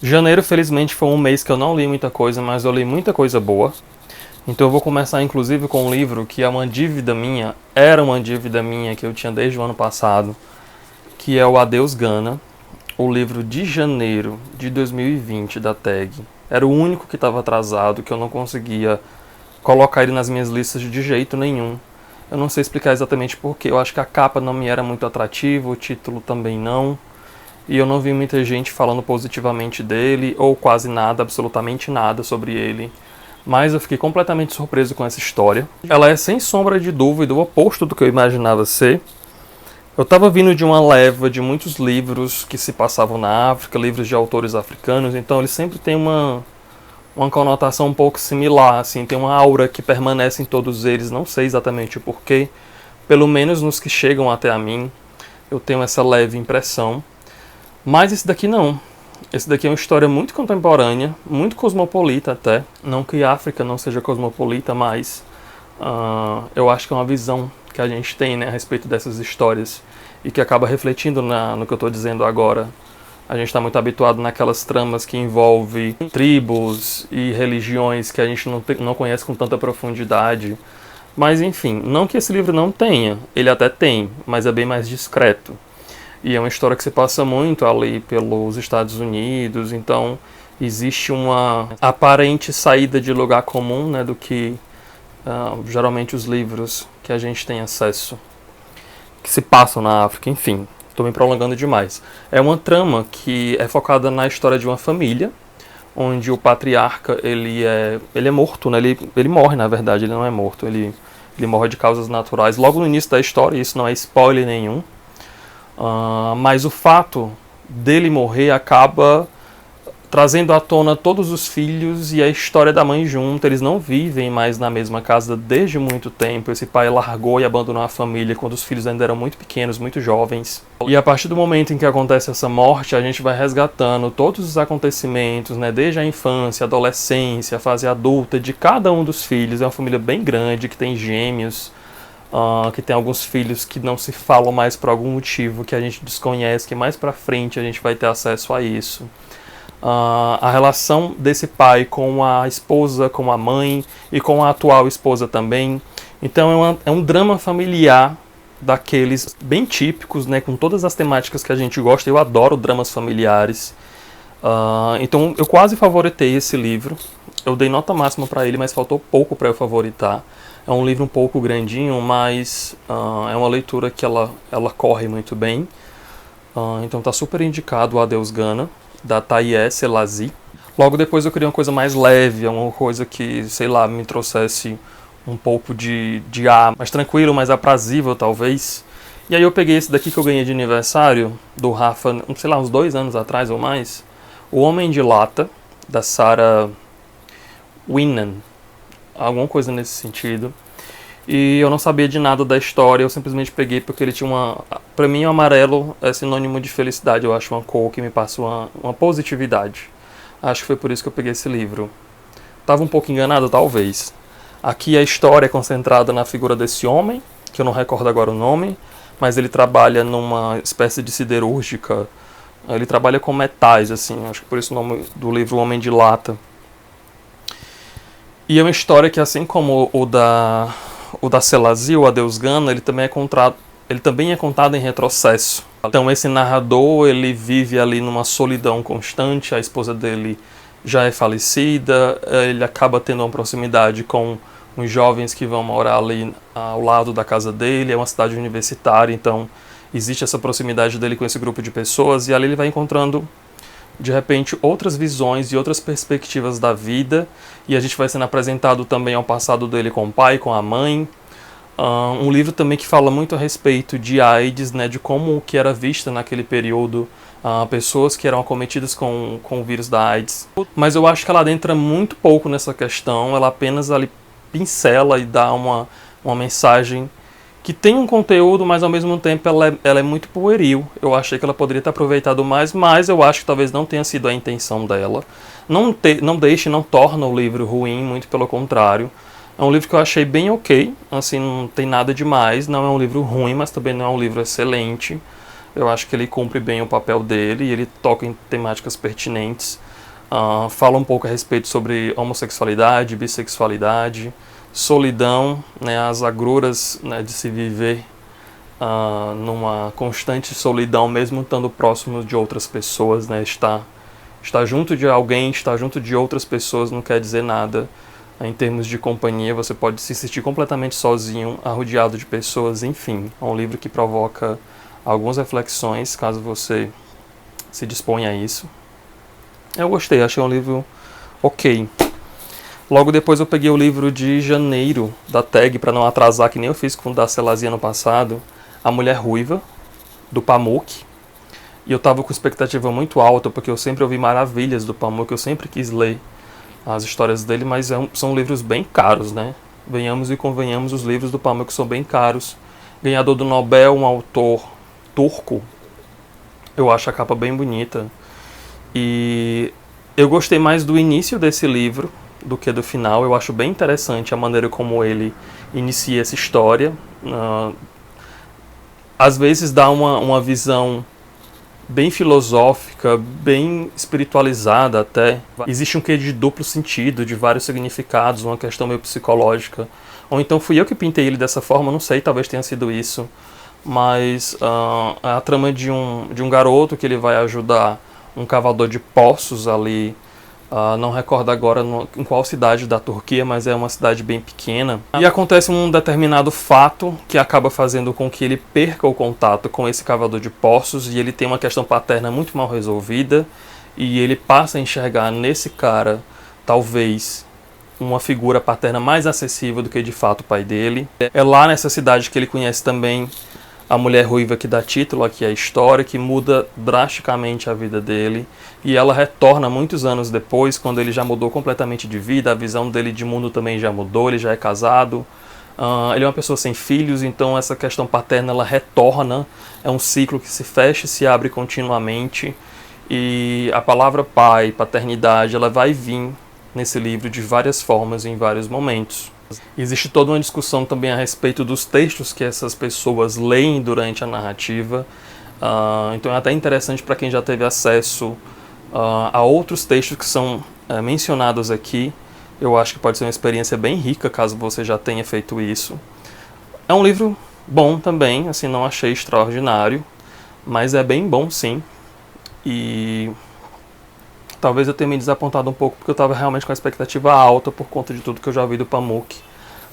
Janeiro, felizmente, foi um mês que eu não li muita coisa, mas eu li muita coisa boa. Então eu vou começar, inclusive, com um livro que é uma dívida minha, era uma dívida minha que eu tinha desde o ano passado, que é o Adeus Gana, o livro de janeiro de 2020 da TAG. Era o único que estava atrasado, que eu não conseguia colocar ele nas minhas listas de jeito nenhum. Eu não sei explicar exatamente porquê, eu acho que a capa não me era muito atrativa, o título também não. E eu não vi muita gente falando positivamente dele, ou quase nada, absolutamente nada sobre ele. Mas eu fiquei completamente surpreso com essa história. Ela é, sem sombra de dúvida, o oposto do que eu imaginava ser. Eu estava vindo de uma leva de muitos livros que se passavam na África, livros de autores africanos, então eles sempre têm uma conotação um pouco similar, assim, tem uma aura que permanece em todos eles, não sei exatamente o porquê, pelo menos nos que chegam até a mim, eu tenho essa leve impressão. Mas esse daqui não. Esse daqui é uma história muito contemporânea, muito cosmopolita até. Não que a África não seja cosmopolita, mas eu acho que é uma visão que a gente tem, né, a respeito dessas histórias e que acaba refletindo no que eu estou dizendo agora. A gente está muito habituado naquelas tramas que envolvem tribos e religiões que a gente não conhece com tanta profundidade. Mas enfim, não que esse livro não tenha, ele até tem, mas é bem mais discreto. E é uma história que se passa muito ali pelos Estados Unidos, então existe uma aparente saída de lugar comum, né, do que geralmente os livros que a gente tem acesso, que se passam na África, enfim, estou me prolongando demais. É uma trama que é focada na história de uma família, onde o patriarca ele é morto, né, ele morre na verdade, ele não é morto, ele morre de causas naturais logo no início da história, isso não é spoiler nenhum. Mas o fato dele morrer acaba trazendo à tona todos os filhos e a história da mãe junto. Eles não vivem mais na mesma casa desde muito tempo. Esse pai largou e abandonou a família quando os filhos ainda eram muito pequenos, muito jovens. E a partir do momento em que acontece essa morte, a gente vai resgatando todos os acontecimentos, né, desde a infância, a adolescência, a fase adulta de cada um dos filhos. É uma família bem grande, que tem gêmeos, que tem alguns filhos que não se falam mais por algum motivo que a gente desconhece, que mais pra frente a gente vai ter acesso a isso. A relação desse pai com a esposa, com a mãe e com a atual esposa também. Então é um drama familiar daqueles bem típicos, né, com todas as temáticas que a gente gosta. Eu adoro dramas familiares. Então eu quase favoritei esse livro. Eu dei nota máxima para ele, mas faltou pouco para eu favoritar. É um livro um pouco grandinho, mas é uma leitura que ela corre muito bem. Então tá super indicado o Adeus Gana, da Taiye Selasi. Logo depois eu queria uma coisa mais leve, uma coisa que, sei lá, me trouxesse um pouco de ar mais tranquilo, mais aprazível talvez. E aí eu peguei esse daqui que eu ganhei de aniversário, do Rafa, sei lá, uns 2 anos atrás ou mais. O Homem de Lata, da Sarah Winnan. Alguma coisa nesse sentido. E eu não sabia de nada da história, eu simplesmente peguei porque ele tinha uma... Pra mim o amarelo é sinônimo de felicidade, eu acho uma cor que me passa uma positividade. Acho que foi por isso que eu peguei esse livro. Tava um pouco enganado, talvez. Aqui a história é concentrada na figura desse homem, que eu não recordo agora o nome, mas ele trabalha numa espécie de siderúrgica. Ele trabalha com metais, assim, acho que por isso o nome do livro O Homem de Lata. E é uma história que, assim como o da Selasi, o Adeus Gana, ele também é contado em retrocesso. Então esse narrador, ele vive ali numa solidão constante, a esposa dele já é falecida, ele acaba tendo uma proximidade com os jovens que vão morar ali ao lado da casa dele, é uma cidade universitária, então existe essa proximidade dele com esse grupo de pessoas, e ali ele vai encontrando de repente outras visões e outras perspectivas da vida, e a gente vai sendo apresentado também ao passado dele com o pai, com a mãe. Um livro também que fala muito a respeito de AIDS, né, de como que era vista naquele período pessoas que eram acometidas com o vírus da AIDS. Mas eu acho que ela adentra muito pouco nessa questão, ela apenas ali pincela e dá uma mensagem que tem um conteúdo, mas ao mesmo tempo ela é muito pueril. Eu achei que ela poderia ter aproveitado mais, mas eu acho que talvez não tenha sido a intenção dela. Não torna o livro ruim, muito pelo contrário. É um livro que eu achei bem ok, assim, não tem nada demais, não é um livro ruim, mas também não é um livro excelente. Eu acho que ele cumpre bem o papel dele e ele toca em temáticas pertinentes. Fala um pouco a respeito sobre homossexualidade, bissexualidade, solidão, né, as agruras, né, de se viver numa constante solidão, mesmo estando próximo de outras pessoas, né, estar junto de alguém, estar junto de outras pessoas não quer dizer nada. Em termos de companhia, você pode se sentir completamente sozinho, arrodeado de pessoas, enfim. É um livro que provoca algumas reflexões, caso você se disponha a isso. Eu gostei, achei um livro ok. Logo depois eu peguei o livro de janeiro, da Tag, para não atrasar, que nem eu fiz com o da Celazia no passado, A Mulher Ruiva, do Pamuk. E eu estava com expectativa muito alta, porque eu sempre ouvi maravilhas do Pamuk, eu sempre quis ler as histórias dele, mas são livros bem caros, né? Venhamos e convenhamos, os livros do Pamuk são bem caros. Ganhador do Nobel, um autor turco, eu acho a capa bem bonita. E eu gostei mais do início desse livro do que do final. Eu acho bem interessante a maneira como ele inicia essa história. Às vezes dá uma visão bem filosófica, bem espiritualizada até. Existe um quê de duplo sentido, de vários significados, uma questão meio psicológica. Ou então fui eu que pintei ele dessa forma, não sei, talvez tenha sido isso. Mas a trama de um garoto que ele vai ajudar um cavador de poços ali, não recordo agora em qual cidade da Turquia, mas é uma cidade bem pequena. E acontece um determinado fato que acaba fazendo com que ele perca o contato com esse cavador de poços, e ele tem uma questão paterna muito mal resolvida, e ele passa a enxergar nesse cara, talvez, uma figura paterna mais acessível do que de fato o pai dele. É lá nessa cidade que ele conhece também a mulher ruiva que dá título aqui à história, que muda drasticamente a vida dele, e ela retorna muitos anos depois, quando ele já mudou completamente de vida, a visão dele de mundo também já mudou, ele já é casado, ele é uma pessoa sem filhos, então essa questão paterna ela retorna, é um ciclo que se fecha e se abre continuamente, e a palavra pai, paternidade, ela vai vir nesse livro de várias formas, em vários momentos. Existe toda uma discussão também a respeito dos textos que essas pessoas leem durante a narrativa. Então é até interessante para quem já teve acesso a outros textos que são mencionados aqui. Eu acho que pode ser uma experiência bem rica, caso você já tenha feito isso. É um livro bom também, assim, não achei extraordinário, mas é bem bom sim. E talvez eu tenha me desapontado um pouco, porque eu estava realmente com a expectativa alta por conta de tudo que eu já vi do Pamuk.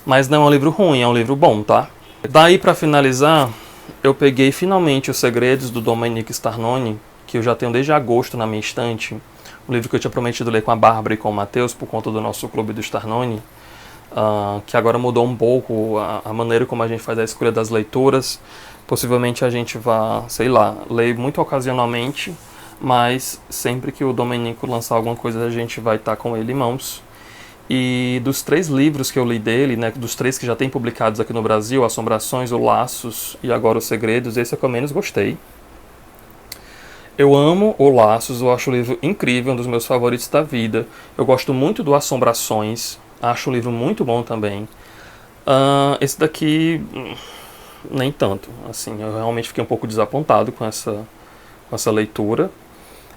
Mas não é um livro ruim, é um livro bom, tá? Daí, para finalizar, eu peguei finalmente Os Segredos, do Dominique Starnone, que eu já tenho desde agosto na minha estante. Um livro que eu tinha prometido ler com a Bárbara e com o Matheus, por conta do nosso clube do Starnone, que agora mudou um pouco a maneira como a gente faz a escolha das leituras. Possivelmente a gente vai, sei lá, ler muito ocasionalmente, mas sempre que o Domenico lançar alguma coisa a gente vai estar com ele em mãos. E dos 3 livros que eu li dele, né, dos 3 que já tem publicados aqui no Brasil, Assombrações, O Laços e agora Os Segredos, esse é o que eu menos gostei. Eu amo O Laços, eu acho o livro incrível, um dos meus favoritos da vida. Eu gosto muito do Assombrações, acho o livro muito bom também. Esse daqui, nem tanto, assim, eu realmente fiquei um pouco desapontado com essa leitura.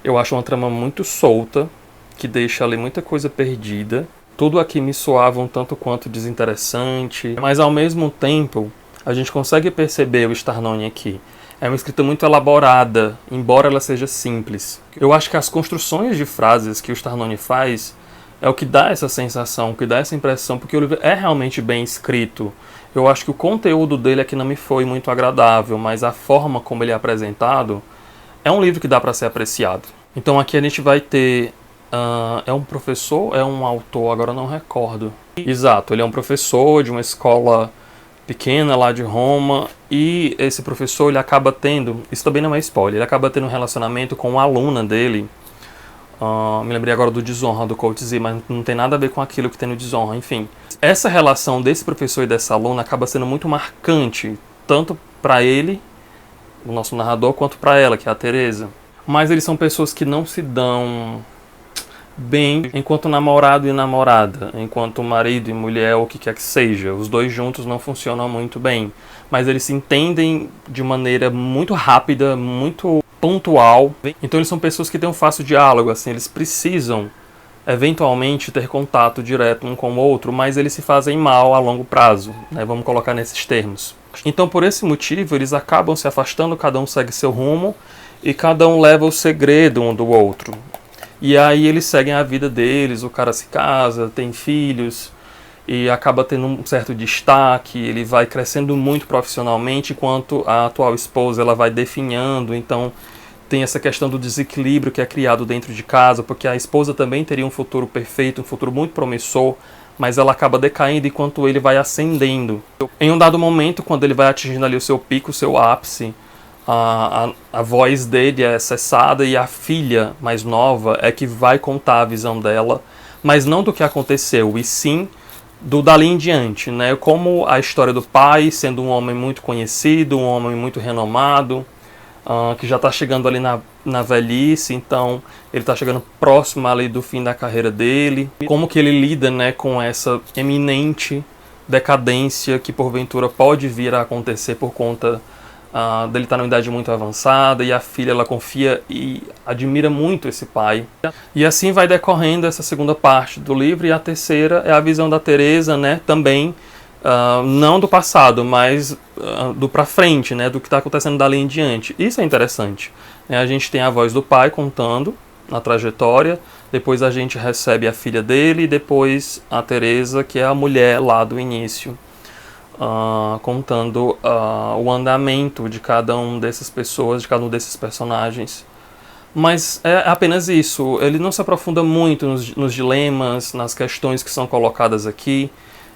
Eu acho uma trama muito solta, que deixa ali muita coisa perdida. Tudo aqui me soava um tanto quanto desinteressante, mas ao mesmo tempo a gente consegue perceber o Starnone aqui. É uma escrita muito elaborada, embora ela seja simples. Eu acho que as construções de frases que o Starnone faz é o que dá essa sensação, o que dá essa impressão, porque o livro é realmente bem escrito. Eu acho que o conteúdo dele aqui não me foi muito agradável, mas a forma como ele é apresentado é um livro que dá para ser apreciado. Então aqui a gente vai ter... é um professor, é um autor, agora eu não recordo. Exato, ele é um professor de uma escola pequena lá de Roma, e esse professor ele acaba tendo, isso também não é spoiler, ele acaba tendo um relacionamento com uma aluna dele. Me lembrei agora do Desonra, do Coetzee, mas não tem nada a ver com aquilo que tem no Desonra, enfim. Essa relação desse professor e dessa aluna acaba sendo muito marcante, tanto para ele, o nosso narrador, quanto para ela, que é a Teresa. Mas eles são pessoas que não se dão bem enquanto namorado e namorada, enquanto marido e mulher, ou o que quer que seja. Os dois juntos não funcionam muito bem, mas eles se entendem de maneira muito rápida, muito pontual. Então eles são pessoas que têm um fácil diálogo, assim, eles precisam eventualmente ter contato direto um com o outro, mas eles se fazem mal a longo prazo, né? Vamos colocar nesses termos. Então, por esse motivo, eles acabam se afastando, cada um segue seu rumo e cada um leva o segredo um do outro. E aí eles seguem a vida deles, o cara se casa, tem filhos e acaba tendo um certo destaque, ele vai crescendo muito profissionalmente, enquanto a atual esposa ela vai definhando. Então tem essa questão do desequilíbrio que é criado dentro de casa, porque a esposa também teria um futuro perfeito, um futuro muito promissor, mas ela acaba decaindo enquanto ele vai ascendendo. Em um dado momento, quando ele vai atingindo ali o seu pico, o seu ápice, a voz dele é cessada e a filha mais nova é que vai contar a visão dela, mas não do que aconteceu, e sim do dali em diante, né? Como a história do pai, sendo um homem muito conhecido, um homem muito renomado, que já está chegando ali na velhice, então ele está chegando próximo ali do fim da carreira dele. Como que ele lida, né, com essa eminente decadência que porventura pode vir a acontecer por conta dele estar numa idade muito avançada, e a filha ela confia e admira muito esse pai. E assim vai decorrendo essa segunda parte do livro, e a terceira é a visão da Teresa, né, também não do passado, mas do pra frente, né, do que está acontecendo dali em diante. Isso é interessante, né? A gente tem a voz do pai contando a trajetória, depois a gente recebe a filha dele, e depois a Teresa, que é a mulher lá do início, contando o andamento de cada um dessas pessoas, de cada um desses personagens. Mas é apenas isso, ele não se aprofunda muito nos dilemas, nas questões que são colocadas aqui.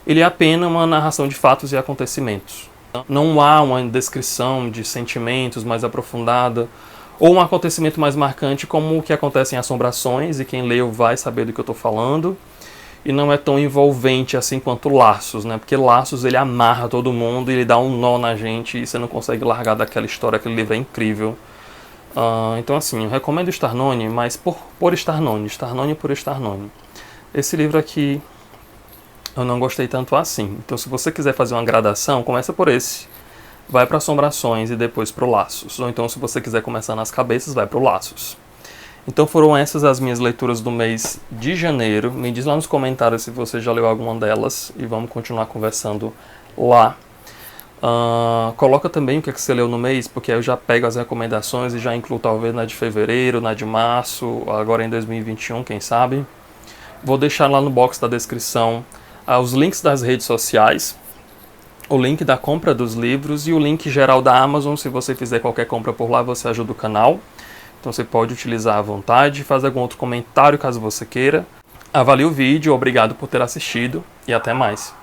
Ele é apenas uma narração de fatos e acontecimentos. Não há uma descrição de sentimentos mais aprofundada, ou um acontecimento mais marcante como o que acontece em Assombrações, e quem leu vai saber do que eu estou falando. E não é tão envolvente assim quanto Laços, né? Porque Laços ele amarra todo mundo e ele dá um nó na gente e você não consegue largar daquela história, aquele livro é incrível. Então assim, eu recomendo Starnone, mas por Starnone por Starnone. Esse livro aqui eu não gostei tanto assim. Então se você quiser fazer uma gradação, começa por esse. Vai para Assombrações e depois para o Laços. Ou então se você quiser começar nas cabeças, vai para o Laços. Então foram essas as minhas leituras do mês de janeiro. Me diz lá nos comentários se você já leu alguma delas e vamos continuar conversando lá. Coloca também o que você leu no mês, porque aí eu já pego as recomendações e já incluo talvez na de fevereiro, na de março, agora em 2021, quem sabe. Vou deixar lá no box da descrição os links das redes sociais, o link da compra dos livros e o link geral da Amazon. Se você fizer qualquer compra por lá, você ajuda o canal. Então você pode utilizar à vontade, fazer algum outro comentário caso você queira. Avalie o vídeo, obrigado por ter assistido e até mais.